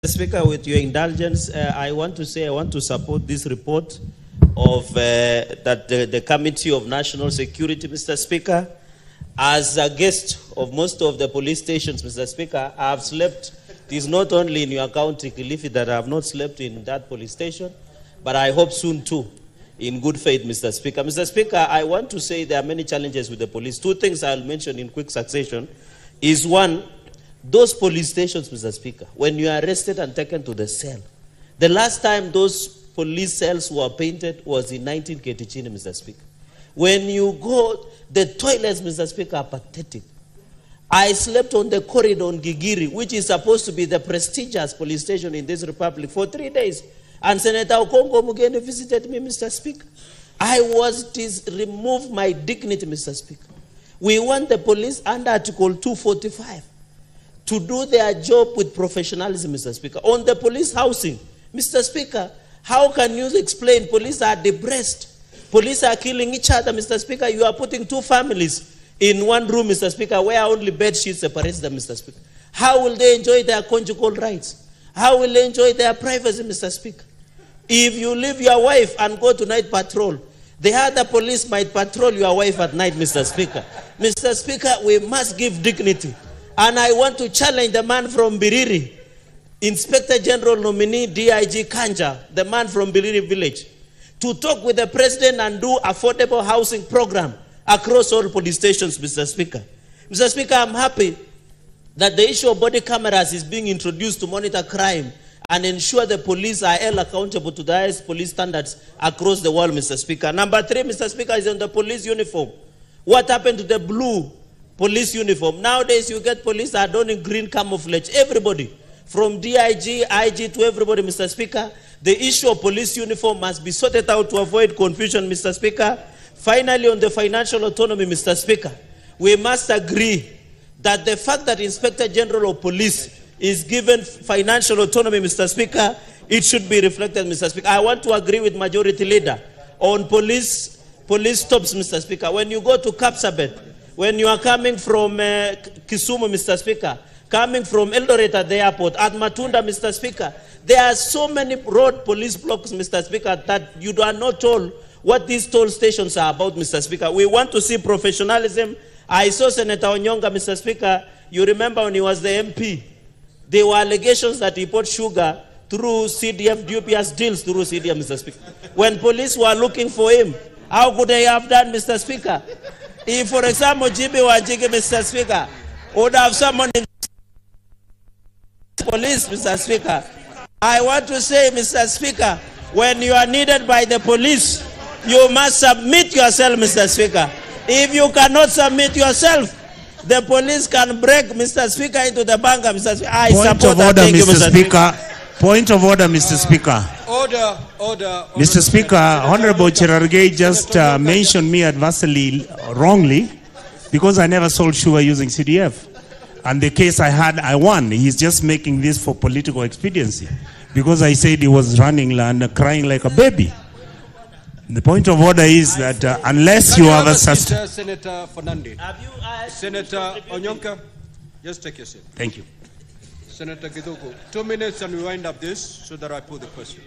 Speaker, with your indulgence, I want to support this report of the Committee of National Security, Mr. Speaker. As a guest of most of the police stations, Mr. Speaker, I have slept. It is not only in your county, Kilifi, that I have not slept in that police station, but I hope soon too, in good faith, Mr. Speaker. Mr. Speaker, I want to say there are many challenges with the police. Two things I'll mention in quick succession is one, those police stations, Mr. Speaker, when you are arrested and taken to the cell, the last time those police cells were painted was in 1980, Mr. Speaker. When you go, the toilets, Mr. Speaker, are pathetic. I slept on the corridor on Gigiri, which is supposed to be the prestigious police station in this republic, for 3 days. And Senator Okongo Mugeni visited me, Mr. Speaker. It removed my dignity, Mr. Speaker. We want the police under Article 245 to do their job with professionalism, Mr. Speaker. On the police housing, Mr. Speaker, how can you explain police are depressed? Police are killing each other, Mr. Speaker. You are putting two families in one room, Mr. Speaker, where only bed sheets separates them, Mr. Speaker. How will they enjoy their conjugal rights? How will they enjoy their privacy, Mr. Speaker? If you leave your wife and go to night patrol, the other police might patrol your wife at night, Mr. Speaker. Mr. Speaker, we must give dignity. And I want to challenge the man from Biriri, Inspector General nominee DIG Kanja, the man from Biriri village, to talk with the president and do affordable housing program across all police stations, Mr. Speaker. Mr. Speaker, I'm happy that the issue of body cameras is being introduced to monitor crime and ensure the police are held accountable to the highest police standards across the world, Mr. Speaker. Number 3, Mr. Speaker, is on the police uniform. What happened to the blue police uniform? Nowadays, you get police are donning green camouflage. Everybody, from DIG, IG to everybody, Mr. Speaker. The issue of police uniform must be sorted out to avoid confusion, Mr. Speaker. Finally, on the financial autonomy, Mr. Speaker, we must agree that the fact that Inspector General of Police is given financial autonomy, Mr. Speaker, it should be reflected, Mr. Speaker. I want to agree with Majority Leader on police stops, Mr. Speaker. When you go to Kapsabet, when you are coming from Kisumu, Mr. Speaker, coming from Eldoret at the airport, at Matunda, Mr. Speaker, there are so many road police blocks, Mr. Speaker, that you are not told what these toll stations are about, Mr. Speaker. We want to see professionalism. I saw Senator Onyonga, Mr. Speaker. You remember when he was the MP, there were allegations that he bought sugar through CDF, DPS deals through CDF, Mr. Speaker. When police were looking for him, how could they have done, Mr. Speaker? If, for example, GB Wajigi, Mr. Speaker, would have someone in police, Mr. Speaker. I want to say, Mr. Speaker, when you are needed by the police, you must submit yourself, Mr. Speaker. If you cannot submit yourself, the police can break, Mr. Speaker, into the bunker, Mr. Speaker. I support that. Thank you, Mr. Speaker. Point of order, Mr. Speaker. Order. Mr. Speaker, Honorable Cherargei just mentioned me adversely, wrongly, because I never sold sugar using CDF. And the case I had, I won. He's just making this for political expediency, because I said he was running and crying like a baby. The point of order is that unless you have a Senator Fernandez. Senator Onyonka, just take your seat. Thank you. Senator Gidugu, 2 minutes and we wind up this so that I put the question.